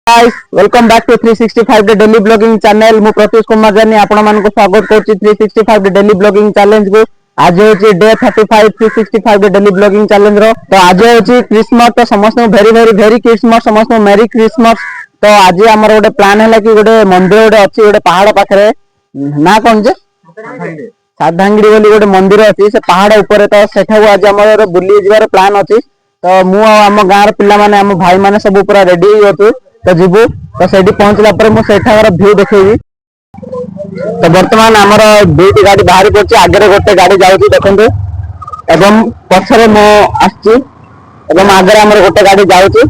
Guys welcome back to 365 day daily vlogging channel मु प्रत्युष कुमार जानी आपण मानको स्वागत करछि 365 डे डेली ब्लॉगिंग चैलेंज को। आज होछि day 35 365 day daily blogging challenge रो। तो आज होछि क्रिसमस, तो समस्त वेरी वेरी वेरी क्रिसमस, समस्त मेरी क्रिसमस। तो आज हमर गोटे प्लान हैला कि गोटे मंदिर गोटे अछि गोटे पहाड़ पाखरे ना कोन जे साधांगड़ी बोली गोटे मंदिर अछि से पहाड़ ऊपर। तो सेठाउ आज हमर बुली जिवार प्लान अछि। तो मु आम गाँव पिला माने आम भाई माने सब पूरा रेडी होतु। तो जीवु तो सेठी पहुंचला पर मु सेठार व्यू देखेबी। तो वर्तमान आमर दुईटी गाड़ी बाहरी पड़छि, आगे गोटे गाड़ी जाउछि देखंतु एवं पछरे मो आछि एवं आगे आमर गोटे गाड़ी जाउछि।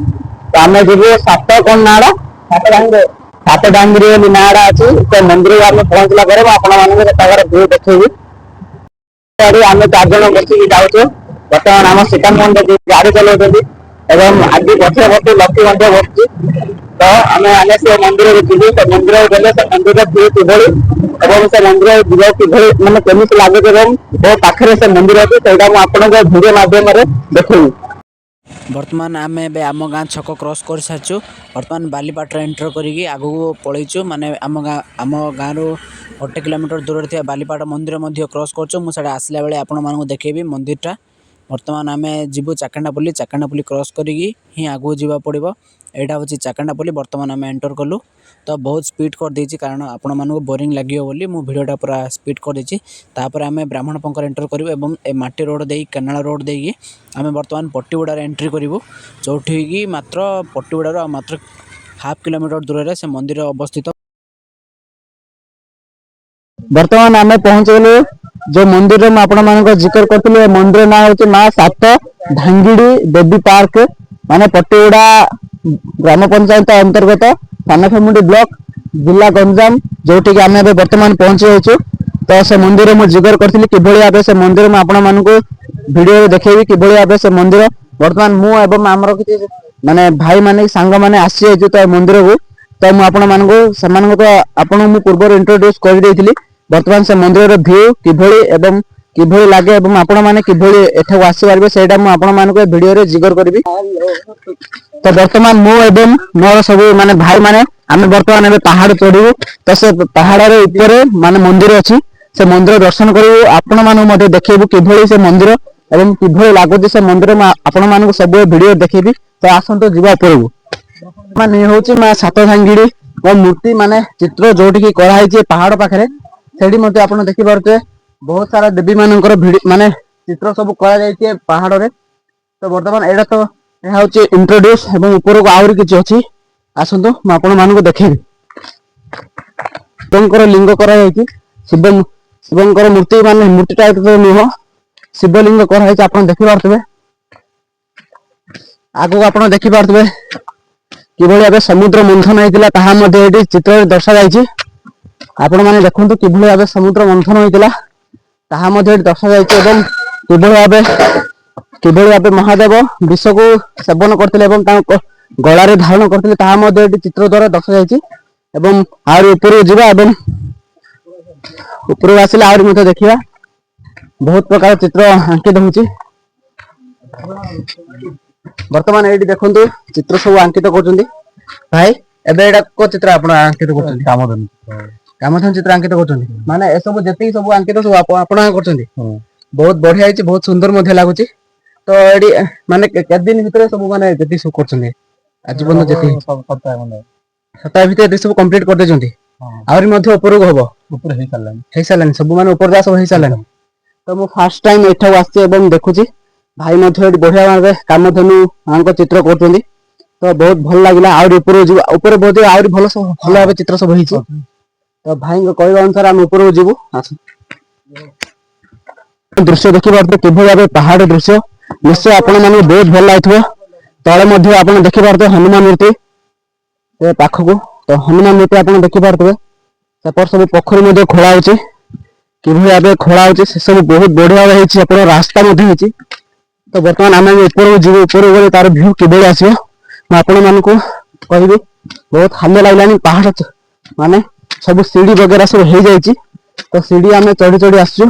तो आमे जीवु सात कोन नाडा सात डांगरी बोली नाडा अछि। तो मंदिर आमे पहुंचला पर आपण माने सेठार व्यू देखेबी। गाड़ी आमे चार जण बसिकी जाउछु। वर्तमान आम श्रीकांत गाड़ी चलाउछथि एवं आगे पछे पछे लक्ष्मी मंदिर बसछि। तो आम आने से मंदिर जीवु। तो मंदिर गले से मंदिर व्यू किभଳି एवं से मंदिर जीव किभଳି माने केमिति लागे एवं बहुत पाखरे से मंदिर अछि सेटा मु आपनको वीडियो माध्यम रे देखैबी। बर्तमान आम ए आम गाँ छक क्रॉस कर सारी। बर्तमान बालीपाटर एंटर करी आगू पलैचु माने आम गाँव रु 1 किलोमीटर दूर थी बालीपाट मंदिर क्रॉस कर मुझे आसला बेले आपण मानक देखेबी मंदिरटा। बर्तमान आम जीवु चाकंडापल्ली क्रॉस करी ही आगू जावा पड़ो। यहाँ हूँ चाकंडापल्ली। बर्तमान आम एंटर कलु तो बहुत स्पीड कर देछि कारण आपण मानक बोरिंग लगियो बोली मु वीडियोटा पूरा स्पीड कर देछि। तापर आम ब्राह्मण पंकर एंटर करूँ एवं ए माटी रोड दे केनाल रोड दे आम बर्तमान पट्टीगुड़ा एंट्री करूँ जोठी की मात्र पट्टीगुड़ा मात्र हाफ किलोमीटर दूर से मंदिर अवस्थित। वर्तमान आम पहुंच गलु जो मंदिर में आपण मानक जिक्र करथिले। मंदिर ना होछि मां सात ढांगीड़ी देवी पार्क माने पट्टीगुड़ा ग्राम पंचायत अंतर्गत सानखेमुंडी ब्लॉक जिला गंजाम जोठी आम वर्तमान पहुंची जाइछु। तो से मंदिर में जिक्र करथिले किभଳି भाबे से मंदिर में आपण मानक वीडियो देखेबी किभଳି भाबे से मंदिर। वर्तमान मु एवं आमर किछि माने भाई माने सांग माने आसी जाइछु तो मंदिर को। तो मु आपण मानक समान तो आपण मु पूर्व इंट्रोड्यूस कर देइथिली। वर्तमान से मंदिर व्यू किभଳି एवं किभଳି लागे एवं आपण माने किभଳି एठाକୁ आसी पारबे सेटा मु आपण मानक वीडियो रे जिक्र करबी। तो वर्तमान मु एवं मोर सब माने भाई माने आमे वर्तमान एबे पहाड़ चढ़ू। तो से पहाड़ रे ऊपर माने मंदिर अछि से मंदिर दर्शन करू आपण मानक मते देखेबू किभଳି से मंदिर एवं किभଳି लागुछि से मंदिर में आपण मानक सब वीडियो देखेबी। तो आसंतो जीवा पड़ू माने होछि मा सात भांगीड़ी और मूर्ति माने चित्र जोठी की करा हिचे पहाड़ पाखरे सेठी मते आपण देखि पारते बहुत सारा देवी मानकर माने चित्र सब करा जाइछे पहाड़ रे। तो वर्तमान एडा तो ଏହା होछि इंट्रोड्यूस एवं ऊपर को आउरी किछि अछि आसंतो म आपण मानक देखेबी। शिवंकर लिंग करा जाइछी शिवंकर मूर्ति माने मूर्ति टाइप रो नुह शिवलिंग करा जाइछी आपण देखि पारतबे। आगो आपण देखि पारतबे किभଳି भाबे समुद्र मंथन होइतिला ताहा मध्ये एठी चित्र दर्शा जाइछी। आपण माने देखंतु किभଳି भाबे समुद्र मंथन होइतिला ताहा मध्ये एठी दर्शा जाइछी एवं किभଳି भाबे महादेव विष को सेवन करथिले एवं तांको गळा रे धारण करथिले ताहा मध्ये एठी चित्र द्वारा दर्शा जाइछी। एवं आर ऊपर जिबा एवं ऊपर आसिले आर मध्ये देखिबा बहुत प्रकार चित्र अंकित होउची। वर्तमान एठी देखंतु चित्र सब अंकित करछन्ती भाई एबे एटा को चित्र आपण अंकित करछन्ती कामधन चित्र अंकित करछन्ती माने ए सब जति सब अंकित सब आपण करछन्ती बहुत बढ़िया हिची बहुत सुंदर मध्ये लागुची। तो एडी माने के दिन भीतर सब माने जति सब करछन्ती आजीवन जति सप्ताह भीतर सब कंप्लीट कर देछन्ती आउरी मध्ये ऊपर को हबो ऊपर हे सालानी सब माने ऊपर जा सब हे सालानी। तो मो फर्स्ट टाइम एठा आसी एवं देखुची भाई मध्ये बढ़िया भाबे कामधेनु आंको चित्र करछन्ती। तो बहुत भल लागिला आउरी ऊपर जिबा ऊपर बहुत आउरी भल सब भल भाबे चित्र सब हिची। तो भाई को कहबा अनुसार हम ऊपर जिबु आस दृश्य देखि पारते किभଳି भाबे पहाड़ दृश्य निश्चय आपण माने बहुत भल लागिथबो। तळे मध्ये आपण देखि पारते हनुमान मूर्ति ए पाखको तो हनुमान मूर्ति आपण देखि पारते सेपर सब पोखरी मध्ये खोला होची किभଳି भाबे खोला होची से सब बहुत बढ़िया होईची आपण रास्ता मध्ये होची। तो वर्तमान आमे ऊपर जिबु ऊपर गले तार व्यू किभଳି आसीबो म आपण मानको कहबी बहुत हाल्य लागलानी पहाड़ माने सब सीढ़ी वगैरह सब हो जाइए। तो सीढ़ी आम चढ़ी चढ़ी आसु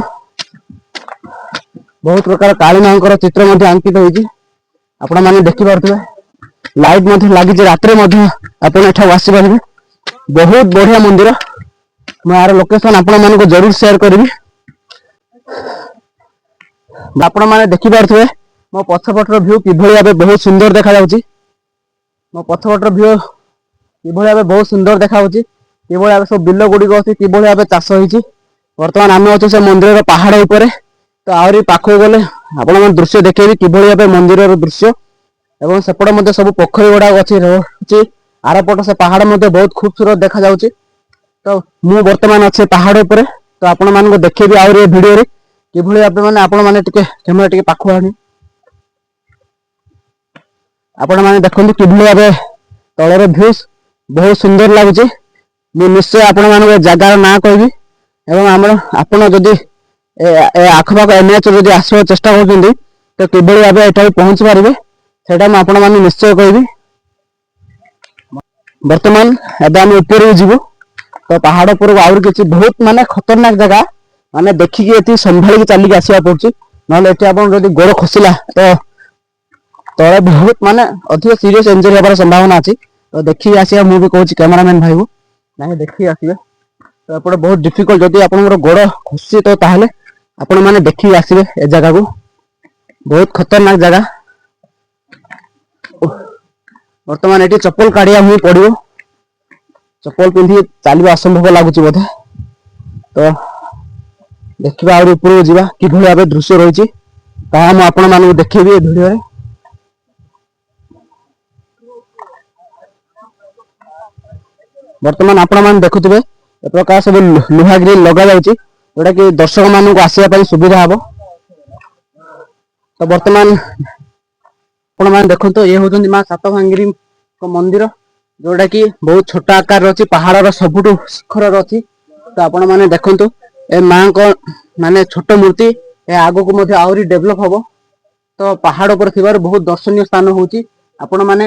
बहुत प्रकार काली मांकर चित्र अंकित होती आपण माने देखि पारथबे। ଲାଇଟ୍ ମଧ୍ୟ ଲାଗିଛି, ରାତିରେ ମଧ୍ୟ ଆପଣ ଏଠାକୁ ଆସିପାରିବେ। ବହୁତ ବଢିଆ ମନ୍ଦିର। ମୁଁ ଏହାର ଲୋକେସନ ଆପଣମାନଙ୍କୁ ଜରୁର ସେୟାର କରିବି। ଆପଣମାନେ ଦେଖିପାରୁଥିବେ ମୋ ପଛପଟର ଭ୍ୟୁ କିଭଳି ଭାବେ ବହୁତ ସୁନ୍ଦର ଦେଖାଯାଉଛି। ମୋ ପଛପଟର ଭ୍ୟୁ କିଭଳି ଭାବେ ବହୁତ ସୁନ୍ଦର ଦେଖାଯାଉଛି, କିଭଳି ଭାବେ ସବୁ ବିଲ ଗୁଡ଼ିକ ଅଛି, କିଭଳି ଭାବେ ଚାଷ ହେଇଛି। ବର୍ତ୍ତମାନ ଆମେ ଅଛୁ ସେ ମନ୍ଦିରର ପାହାଡ଼ ଉପରେ। ତ ଆହୁରି ପାଖକୁ ଗଲେ ଆପଣମାନେ ଦୃଶ୍ୟ ଦେଖେଇବି କିଭଳି ଭାବେ ମନ୍ଦିରର ଦୃଶ୍ୟ, ଏବଂ ସେପଟେ ମଧ୍ୟ ସବୁ ପୋଖରୀ ଗୁଡ଼ାକ ଅଛି। ଆରପଟ ସେ ପାହାଡ଼ ମଧ୍ୟ ବହୁତ ଖୁବସୁରତ ଦେଖାଯାଉଛି। ତ ମୁଁ ବର୍ତ୍ତମାନ ଅଛି ପାହାଡ଼ ଉପରେ। ତ ଆପଣମାନଙ୍କୁ ଦେଖେଇବି ଆହୁରି ଏ ଭିଡ଼ିଓରେ କିଭଳି ଭାବେ ଆପଣମାନେ ଟିକେ କ୍ୟାମେରା ଟିକେ ପାଖକୁ ଆଣି ଆପଣମାନେ ଦେଖନ୍ତୁ କିଭଳି ଭାବେ ତଳର ଭ୍ୟୁଜ୍ ବହୁତ ସୁନ୍ଦର ଲାଗୁଛି। ମୁଁ ନିଶ୍ଚୟ ଆପଣମାନଙ୍କୁ ଜାଗାର ନାଁ କହିବି, ଏବଂ ଆପଣ ଯଦି ଏ ଆଖପାଖ ଏନ୍ଏଚ୍ ଯଦି ଆସିବାକୁ ଚେଷ୍ଟା କରୁଛନ୍ତି ତ କିଭଳି ଭାବେ ଏଠାକୁ ପହଞ୍ଚି ପାରିବେ ସେଇଟା ମୁଁ ଆପଣମାନଙ୍କୁ ନିଶ୍ଚୟ କହିବି। ବର୍ତ୍ତମାନ ଏବେ ଆମେ ଉପରକୁ ଯିବୁ। ତ ପାହାଡ଼ ଉପରକୁ ଆହୁରି କିଛି ବହୁତ ଖତରନାକ ଜାଗା, ଦେଖିକି ଏଠି ସମ୍ଭାଳିକି ଚାଲିକି ଆସିବାକୁ ପଡୁଛି, ନହେଲେ ଏଠି ଆପଣ ଯଦି ଗୋଡ଼ ଖସିଲା ତ ତଳେ ବହୁତ ଅଧିକ ସିରିୟସ୍ ଇଞ୍ଜୁରି ହେବାର ସମ୍ଭାବନା ଅଛି। ତ ଦେଖିକି ଆସିବା, ମୁଁ ବି କହୁଛି କ୍ୟାମେରାମ୍ୟାନ୍ ଭାଇକୁ ନାଇଁ ଦେଖିକି ଆସିବେ। ତ ଏପଟେ ବହୁତ ଡିଫିକଲ୍ଟ, ଯଦି ଆପଣଙ୍କର ଗୋଡ଼ ଖସୁଛି ତ ତାହେଲେ ଆପଣମାନେ ଦେଖିକି ଆସିବେ ଏ ଜାଗାକୁ। ବହୁତ ଖତରନାକ ଜାଗା। ବର୍ତ୍ତମାନ ଏଠି ଚପଲ କାଢିବା ହିଁ ପଡିବ, ଚପଲ ପିନ୍ଧିକି ଚାଲିବା ଅସମ୍ଭବ ଲାଗୁଛି ବୋଧେ। ତ ଦେଖିବା ଆହୁରି ଉପରକୁ ଯିବା କିଭଳି ଭାବେ ଦୃଶ୍ୟ ରହିଛି ତାହା ମୁଁ ଆପଣମାନଙ୍କୁ ଦେଖେଇବି ଏ ଭିଡ଼ିଓରେ। ବର୍ତ୍ତମାନ ଆପଣମାନେ ଦେଖୁଥିବେ ଏ ପ୍ରକାର ସବୁ ଲୁହା ଗ୍ରିଲ୍ ଲଗାଯାଉଛି, ଯୋଉଟା କି ଦର୍ଶକ ମାନଙ୍କୁ ଆସିବା ପାଇଁ ସୁବିଧା ହବ। ତ ବର୍ତ୍ତମାନ ଆପଣମାନେ ଦେଖନ୍ତୁ, ଇଏ ହଉଛନ୍ତି ମା ସାତଭାଙ୍ଗିରୀଙ୍କ ମନ୍ଦିର, ଯୋଉଟା କି ବହୁତ ଛୋଟ ଆକାରରେ ଅଛି, ପାହାଡର ସବୁଠୁ ଶିଖରରେ ଅଛି। ତ ଆପଣମାନେ ଦେଖନ୍ତୁ ଏ ମାଙ୍କ ଛୋଟ ମୂର୍ତ୍ତି, ଏ ଆଗକୁ ମଧ୍ୟ ଆହୁରି ଡେଭଲପ ହବ। ତ ପାହାଡ ଉପରେ ଥିବାରୁ ବହୁତ ଦର୍ଶନୀୟ ସ୍ଥାନ ହଉଛି। ଆପଣମାନେ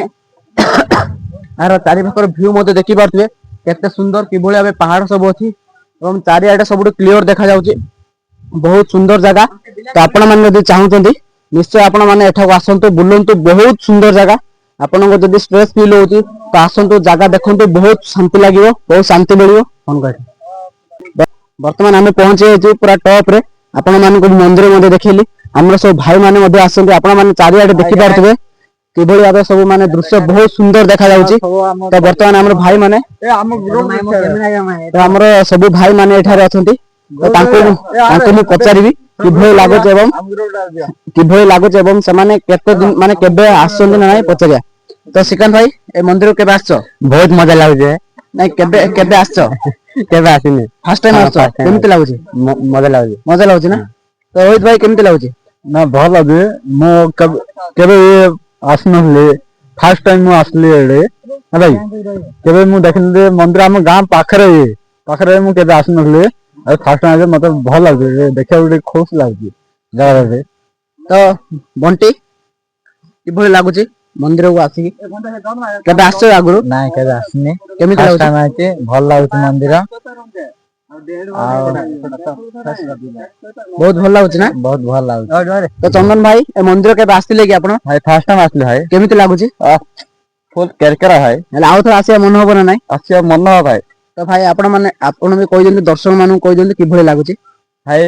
ଏହାର ଚାରିପାଖର ଭ୍ୟୁ ମଧ୍ୟ ଦେଖିପାରୁଥିବେ କେତେ ସୁନ୍ଦର, କିଭଳି ଭାବେ ପାହାଡ ସବୁ ଅଛି ଏବଂ ଚାରିଆଡେ ସବୁଠୁ କ୍ଲିୟର ଦେଖାଯାଉଛି। ବହୁତ ସୁନ୍ଦର ଜାଗା। ତ ଆପଣମାନେ ଯଦି ଚାହୁଁଛନ୍ତି ନିଶ୍ଚୟ ଆପଣମାନେ ଏଠାକୁ ଆସନ୍ତୁ, ବୁଲନ୍ତୁ। ବହୁତ ସୁନ୍ଦର ଜାଗା। ଆପଣଙ୍କୁ ଯଦି ଷ୍ଟ୍ରେସ୍ ଫିଲ୍ ହଉଛି ତ ଆସନ୍ତୁ, ଜାଗା ଦେଖନ୍ତୁ, ବହୁତ ଶାନ୍ତି ଲାଗିବ, ବହୁତ ଶାନ୍ତି ମିଳିବ। ବର୍ତ୍ତମାନ ଆମେ ପହଞ୍ଚି ଯାଇଛୁ ପୁରା ଟପ୍ ରେ। ଆପଣମାନଙ୍କୁ ମନ୍ଦିର ମଧ୍ୟ ଦେଖେଇଲି, ଆମର ସବୁ ଭାଇମାନେ ମଧ୍ୟ ଆସନ୍ତି। ଆପଣମାନେ ଚାରିଆଡେ ଦେଖିପାରୁଥିବେ କିଭଳି ଭାବେ ସବୁ ଦୃଶ୍ୟ ବହୁତ ସୁନ୍ଦର ଦେଖାଯାଉଛି। ତ ବର୍ତ୍ତମାନ ଆମର ଭାଇମାନେ ଆମର ସବୁ ଭାଇମାନେ ଏଠାରେ ଅଛନ୍ତି। ତାଙ୍କୁ ମୁଁ ପଚାରିବି କିଭଳି ଲାଗୁଛି ଏବଂ ସେମାନେ କେତେ ଦିନ କେବେ ଆସୁଛନ୍ତି ନା ନାଇଁ ପଚାରିବା। ତ ଶ୍ରୀକାନ୍ତ ଭାଇ, ଏ ମନ୍ଦିରକୁ କେବେ ଆସିଛ? ବହୁତ ମଜା ଲାଗୁଛି। ନାଇଁ କେବେ କେବେ ଆସିଛ? କେବେ ଆସିନି। ଫାର୍ଷ୍ଟ ଟାଇମ୍ ଆସିଛ? କେମିତି ଲାଗୁଛି? ମଜା ଲାଗୁଛି। ମଜା ଲାଗୁଛି ନା? ତ ରୋହିତ ଭାଇ କେମିତି ଲାଗୁଛି? ନା ଭଲ ଲାଗୁଛି। ମୁଁ କେବେ ଆସିନଥିଲି, ଫାର୍ଷ୍ଟ ଟାଇମ୍ ମୁଁ ଆସିଲି ଏଇଠି ହେଲା କି। କେବେ ମୁଁ ଦେଖିଲି ମନ୍ଦିର ଆମ ଗାଁ ପାଖରେ ମୁଁ କେବେ ଆସିନଥିଲି। ଆଉ ଫାର୍ଷ୍ଟ ଟାଇମ୍ ମତେ ଭଲ ଲାଗୁଛି, ଦେଖିବାକୁ ଟିକେ ଖୁସି ଲାଗୁଛି ଜାଗାରେ। ତ ବଣ୍ଟି କିଭଳି ଲାଗୁଛି ମନ୍ଦିରକୁ ଆସିକି? କେବେ ଆସିଛ ଆଗରୁ? ନାଇଁ କେବେ ଆସିନି, କେମିତି ଫାର୍ଷ୍ଟ ଲାଗୁଛି? ଟାଇମ୍ ଆସିଛି। ଭଲ ଲାଗୁଛି ମନ୍ଦିର। ଆଉ ବହୁତ ଭଲ ଲାଗୁଛି ନା? ବହୁତ ଭଲ ଲାଗୁଛି। ତ ଚନ୍ଦନ ଭାଇ, ଏ ମନ୍ଦିର କେବେ ଆସିଥିଲେ କି ଆପଣ? ଭାଇ ଫାର୍ଷ୍ଟ ଟାଇମ୍ ଆସିଲି ଭାଇ। କେମିତି ଲାଗୁଛି? ଫୁଲ୍ କେରକେରା ଭାଇ। ହେଲେ ଆଉ ଥରେ ଆସିବା ମନ ହବ ନା ନାଇଁ? ଆସିବା ମନ ଭାଇ। ତ ଭାଇ ଆପଣ ବି କହିଦିଅନ୍ତୁ, ଦର୍ଶକ ମାନଙ୍କୁ କହିଦିଅନ୍ତୁ କିଭଳି ଲାଗୁଛି? ଭାଇ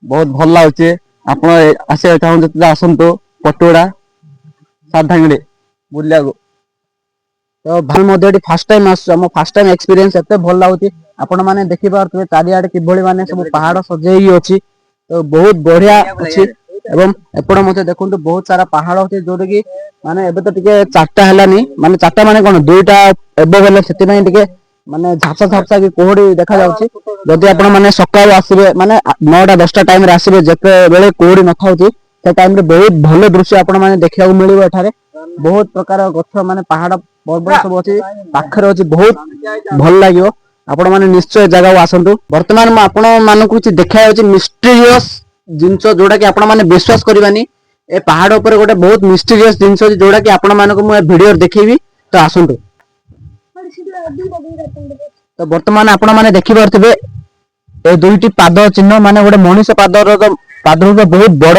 ବହୁତ ଭଲ ଲାଗୁଛି। ଆପଣ ଆସିବାକୁ ଚାହୁଁଛନ୍ତି ଆସନ୍ତୁ ପଟୁଡା ସାତଭାଙ୍ଗିଡି ବୁଲିବାକୁ। ତ ଭାଇ ମଧ୍ୟ ଏଠି ଫାର୍ଷ୍ଟ ଟାଇମ୍ ଆସୁଛୁ, ଆମ ଫାର୍ଷ୍ଟ ଟାଇମ୍ ଏକ୍ସପିରିଏନ୍ସ ଏତେ ଭଲ ଲାଗୁଛି। ଆପଣମାନେ ଦେଖିପାରୁଥିବେ ଚାରିଆଡେ କିଭଳି ସବୁ ପାହାଡ ସଜେଇକି ଅଛି। ତ ବହୁତ ବଢିଆ ଅଛି। ଏବଂ ଏପଟେ ମଧ୍ୟ ଦେଖନ୍ତୁ ବହୁତ ସାରା ପାହାଡ ଅଛି, ଯୋଉଟା କି ଏବେ ତ ଟିକେ ଚାରିଟା ହେଲାନି, ଚାରିଟା କଣ ଦୁଇଟା ଏବେ ହେଲେ, ସେଥିପାଇଁ ଟିକେ ଝାପ୍ସା ଝାପ୍ସା କି କୁହୁଡି ଦେଖାଯାଉଛି। ଯଦି ଆପଣ ସକାଳୁ ଆସିବେ 9ଟା 10ଟା ଟାଇମ୍ ରେ ଆସିବେ, ଯେତେବେଳେ କୁହୁଡି ନଥାଉଛି, ସେ ଟାଇମ୍ ରେ ବହୁତ ଭଲ ଦୃଶ୍ୟ ଆପଣମାନେ ଦେଖିବାକୁ ମିଳିବ। ଏଠାରେ ବହୁତ ପ୍ରକାର ଗଛ ପାହାଡ ପର୍ବତ ସବୁ ଅଛି, ପାଖରେ ଅଛି, ବହୁତ ଭଲ ଲାଗିବ। ଆପଣମାନେ ନିଶ୍ଚୟ ଏ ଜାଗାକୁ ଆସନ୍ତୁ। ବର୍ତ୍ତମାନ ମୁଁ ଆପଣ ମାନଙ୍କୁ କିଛି ଦେଖାଯାଉଛି ମିଷ୍ଟିରିୟସ୍ ଜିନିଷ, ଯୋଉଟା କି ଆପଣମାନେ ବିଶ୍ୱାସ କରିବାନି। ଏ ପାହାଡ ଉପରେ ଗୋଟେ ବହୁତ ମିଷ୍ଟିରିୟସ୍ ଜିନିଷ ଅଛି, ଯୋଉଟା କି ଆପଣମାନଙ୍କୁ ମୁଁ ଏ ଭିଡିଓରେ ଦେଖେଇବି। ତ ଆସନ୍ତୁ। ତ ବର୍ତ୍ତମାନ ଆପଣମାନେ ଦେଖିପାରୁଥିବେ ଏ ଦୁଇଟି ପାଦ ଚିହ୍ନ, ଗୋଟେ ମଣିଷ ପାଦରୁ ବହୁତ ବଡ,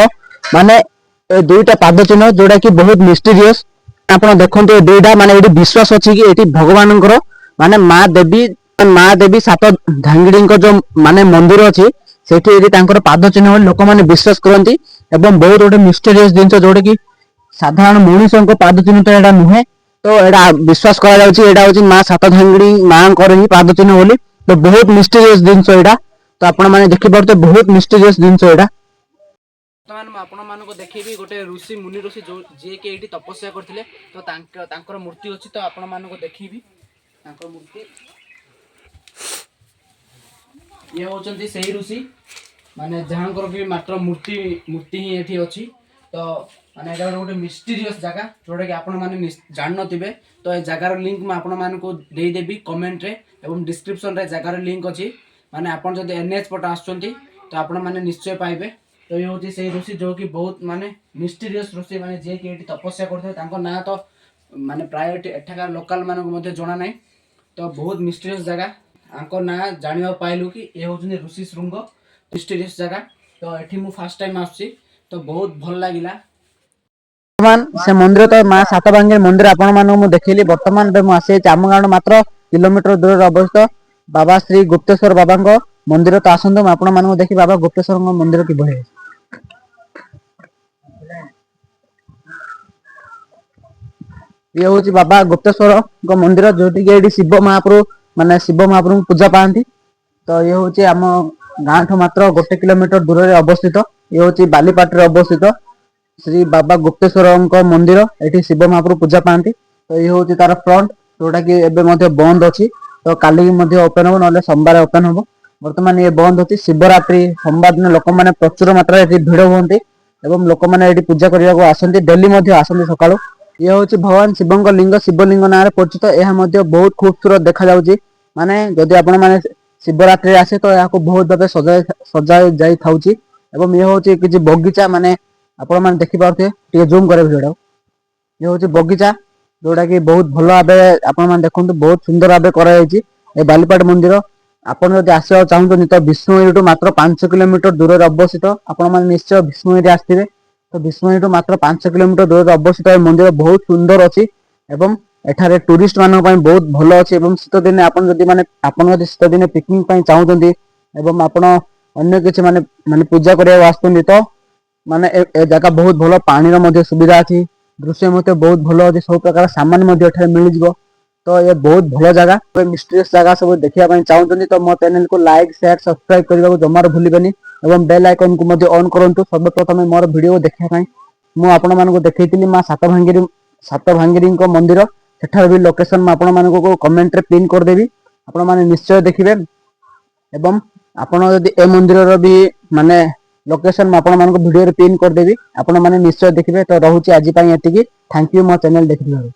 ଏ ଦୁଇଟା ପାଦ ଚିହ୍ନ, ଯୋଉଟା କି ବହୁତ ମିଷ୍ଟିରିୟସ୍। ଆପଣ ଦେଖନ୍ତୁ ଏ ଦୁଇଟା ମାନେ ଏଠି ବିଶ୍ୱାସ ଅଛି କି ଏଠି ଭଗବାନଙ୍କର ମାନେ ମା ଦେବୀ ସାତ ଧାଙ୍ଗିଡିଙ୍କ ଯୋଉ ମାନେ ମନ୍ଦିର ଅଛି ସେଠି ଏଠି ତାଙ୍କର ପାଦ ଚିହ୍ନ ବୋଲି ଲୋକମାନେ ବିଶ୍ୱାସ କରନ୍ତି ଏବଂ ବହୁତ ଗୋଟେ ମିଷ୍ଟେରିୟସ୍ ଜିନିଷ ଯୋଉଟା କି ସାଧାରଣ ମଣିଷଙ୍କ ପାଦ ଚିହ୍ନ ତ ଏଇଟା ନୁହେଁ ତ ଏଇଟା ବିଶ୍ୱାସ କରାଯାଉଛି ଏଇଟା ହଉଛି ମା ସାତ ଧାଙ୍ଗିଡି ମାଙ୍କର ହିଁ ପାଦ ଚିହ୍ନ ବୋଲି ତ ବହୁତ ମିଷ୍ଟେରିୟସ୍ ଜିନିଷ ଏଇଟା ତ ଆପଣ ମାନେ ଦେଖିପାରୁଥିବେ ବହୁତ ମିଷ୍ଟେରିୟସ୍ ଜିନିଷ ଏଇଟା। ବର୍ତ୍ତମାନ ମୁଁ ଆପଣମାନଙ୍କୁ ଦେଖେଇବି ଗୋଟେ ଋଷି ମୁନି ଋଷି ଯିଏକି ଏଇଠି ତପସ୍ୟା କରିଥିଲେ ତ ତାଙ୍କର ମୂର୍ତ୍ତି ଅଛି ତ ଆପଣମାନଙ୍କୁ ଦେଖେଇବି ତାଙ୍କର ମୂର୍ତ୍ତି। ଇଏ ହେଉଛନ୍ତି ସେଇ ଋଷି ମାନେ ଯାହାଙ୍କର କି ମାତ୍ର ମୂର୍ତ୍ତି ହିଁ ଏଠି ଅଛି ତ ମାନେ ଏଇଟା ଗୋଟେ ମିଷ୍ଟେରିୟସ୍ ଜାଗା ଯୋଉଟାକି ଆପଣମାନେ ଜାଣିନଥିବେ ତ ଏ ଜାଗାର ଲିଙ୍କ୍ ମୁଁ ଆପଣମାନଙ୍କୁ ଦେଇଦେବି କମେଣ୍ଟରେ ଏବଂ ଡିସ୍କ୍ରିପ୍ସନରେ ଜାଗାର ଲିଙ୍କ୍ ଅଛି ମାନେ ଆପଣ ଯଦି NH ପଟେ ଆସୁଛନ୍ତି ତ ଆପଣମାନେ ନିଶ୍ଚୟ ପାଇବେ। ତ ଇଏ ହେଉଛି ସେଇ ଋଷି ଯୋଉକି ବହୁତ ମାନେ ମିଷ୍ଟେରିୟସ୍ ଋଷି ମାନେ ଯିଏକି ଏଠି ତପସ୍ୟା କରୁଥିଲେ ତାଙ୍କ ନାଁ ତ ମାନେ ପ୍ରାୟ ଏଠାକାର ଲୋକାଲ ମାନଙ୍କୁ ମଧ୍ୟ ଜଣା ନାହିଁ ତ ବହୁତ ମିଷ୍ଟେରିୟସ୍ ଜାଗା ଆଙ୍କ ନାଁ ଜାଣିବାକୁ ପାଇଲୁ କି ଏ ହେଉଛନ୍ତି ଋଷି ଶୃଙ୍ଗ ମିଷ୍ଟେରିୟସ୍ ଜାଗା ତ ଏଠି ମୁଁ ଫାର୍ଷ୍ଟ ଟାଇମ୍ ଆସୁଛି ତ ବହୁତ ଭଲ ଲାଗିଲା। ବର୍ତ୍ତମାନ ସେ ମନ୍ଦିର ତ ମା ସାତଭାଙ୍ଗିର ମନ୍ଦିର ଆପଣମାନଙ୍କୁ ମୁଁ ଦେଖେଇଲି ବର୍ତ୍ତମାନ ଏବେ ମୁଁ ଆସିଯାଇଛି ଆମ ଗାଁରୁ ମାତ୍ର କିଲୋମିଟର ଦୂରରେ ଅବସ୍ଥିତ ବାବା ଶ୍ରୀ ଗୁପ୍ତେଶ୍ୱର ବାବାଙ୍କ ମନ୍ଦିର ତ ଆସନ୍ତୁ ମୁଁ ଆପଣମାନଙ୍କୁ ଦେଖି ବାବା ଗୁପ୍ତେଶ୍ୱରଙ୍କ ମନ୍ଦିର କିଭଳି ଅଛି। ଇଏ ହଉଛି ବାବା ଗୁପ୍ତେଶ୍ୱରଙ୍କ ମନ୍ଦିର ଯୋଉଠିକି ଏଇଠି ଶିବ ମହାପ୍ରଭୁ ପୂଜା ପାଆନ୍ତି ତ ଇଏ ହଉଛି ଆମ ଗାଁଠୁ ମାତ୍ର 1 କିଲୋମିଟର ଦୂରରେ ଅବସ୍ଥିତ ଇଏ ହଉଛି ବାଲିପାଟରେ ଅବସ୍ଥିତ ଶ୍ରୀ ବାବା ଗୁପ୍ତେଶ୍ୱରଙ୍କ ମନ୍ଦିର ଏଠି ଶିବ ମହାପ୍ରଭୁ ପୂଜା ପାଆନ୍ତି ତ ଇଏ ହଉଛି ତାର ଫ୍ରଣ୍ଟ ଯୋଉଟା କି ଏବେ ମଧ୍ୟ ବନ୍ଦ ଅଛି ତ କାଲି ମଧ୍ୟ ଓପେନ ହବ ନହେଲେ ସୋମବାର ଓପେନ ହବ ବର୍ତ୍ତମାନ ଇଏ ବନ୍ଦ ଅଛି ଶିବରାତ୍ରି ସୋମବାର ଦିନ ଲୋକମାନେ ପ୍ରଚୁର ମାତ୍ରାରେ ଏଠି ଭିଡ ହୁଅନ୍ତି ଏବଂ ଲୋକମାନେ ଏଠି ପୂଜା କରିବାକୁ ଆସନ୍ତି ଡେଲି ମଧ୍ୟ ଆସନ୍ତି ସକାଳୁ। ଇଏ ହଉଛି ଭଗବାନ ଶିବଙ୍କ ଲିଙ୍ଗ ଶିବଲିଙ୍ଗ ନାଁରେ ପରିଚିତ ଏହା ମଧ୍ୟ ବହୁତ ଖୁବସୁରତ ଦେଖାଯାଉଛି ମାନେ ଯଦି ଆପଣ ମାନେ ଶିବରାତ୍ରିରେ ଆସେ ତ ଏହାକୁ ବହୁତ ଭାବେ ସଜା ଯାଇଥାଉଛି ଏବଂ ଇଏ ହଉଛି କିଛି ବଗିଚା ମାନେ ଆପଣ ମାନେ ଦେଖିପାରୁଥିବେ ଟିକେ ଜୁମ୍ କରିବାକୁ ଭିଡିଓ ଇଏ ହଉଛି ବଗିଚା ଯୋଉଟା କି ବହୁତ ଭଲ ଭାବେ ଆପଣ ମାନେ ଦେଖନ୍ତୁ ବହୁତ ସୁନ୍ଦର ଭାବେ କରାଯାଇଛି ଏ ବାଲିପାଟ ମନ୍ଦିର ଆପଣ ଯଦି ଆସିବାକୁ ଚାହୁଁଛନ୍ତି ତ ବିଷ୍ଣୁଇଠୁ ମାତ୍ର 5 କିଲୋମିଟର ଦୂରରେ ଅବସ୍ଥିତ ଆପଣ ମାନେ ନିଶ୍ଚୟ ବିଷ୍ଣୁଇରେ ଆସିଥିବେ ତ ବିଷ୍ଣୁଇଠୁ ମାତ୍ର 5 କିଲୋମିଟର ଦୂରରେ ଅବସ୍ଥିତ ଏ ମନ୍ଦିର ବହୁତ ସୁନ୍ଦର ଅଛି ଏବଂ ଏଠାରେ ଟୁରିଷ୍ଟ ମାନଙ୍କ ପାଇଁ ବହୁତ ଭଲ ଅଛି ଏବଂ ଶୀତ ଦିନେ ଆପଣ ଯଦି ଶୀତ ଦିନେ ପିକନିକ ପାଇଁ ଚାହୁଁଛନ୍ତି ଏବଂ ଆପଣ ଅନ୍ୟ କିଛି ମାନେ ପୂଜା କରିବାକୁ ଆସୁଛନ୍ତି ତ ମାନେ ଏ ଜାଗା ବହୁତ ଭଲ ପାଣିର ମଧ୍ୟ ସୁବିଧା ଅଛି ଦୃଶ୍ୟ ମଧ୍ୟ ବହୁତ ଭଲ ଅଛି ସବୁ ପ୍ରକାର ସାମାନ ମଧ୍ୟ ଏଠାରେ ମିଳିଯିବ ତ ଏ ବହୁତ ଭଲ ଜାଗା ମିଷ୍ଟେରିୟସ୍ ଜାଗା ସବୁ ଦେଖିବା ପାଇଁ ଚାହୁଁଛନ୍ତି ତ ମୋ ଚ୍ୟାନେଲକୁ ଲାଇକ୍ ସେୟାର ସବସ୍କ୍ରାଇବ କରିବାକୁ ଜମାରୁ ଭୁଲିବେନି ଏବଂ ବେଲ୍ ଆଇକନକୁ ମଧ୍ୟ ଅନ୍ କରନ୍ତୁ ସର୍ବପ୍ରଥମେ ମୋର ଭିଡିଓ ଦେଖିବା ପାଇଁ ମୁଁ ଆପଣମାନଙ୍କୁ ଦେଖେଇଥିଲି ମା ସାତଭାଙ୍ଗିରୀଙ୍କ ମନ୍ଦିର ସେଠାର ବି ଲୋକେସନ ମୁଁ ଆପଣମାନଙ୍କୁ କମେଣ୍ଟରେ ପିନ୍ କରିଦେବି ଆପଣମାନେ ନିଶ୍ଚୟ ଦେଖିବେ ଏବଂ ଆପଣ ଯଦି ଏ ମନ୍ଦିରର ବି ମାନେ ଲୋକେସନ ମୁଁ ଆପଣମାନଙ୍କୁ ଭିଡିଓରେ ପିନ୍ କରିଦେବି ଆପଣମାନେ ନିଶ୍ଚୟ ଦେଖିବେ ତ ରହୁଛି ଆଜି ପାଇଁ ଏତିକି ଥ୍ୟାଙ୍କ ୟୁ ମୋ ଚ୍ୟାନେଲ ଦେଖିଥିବାରୁ।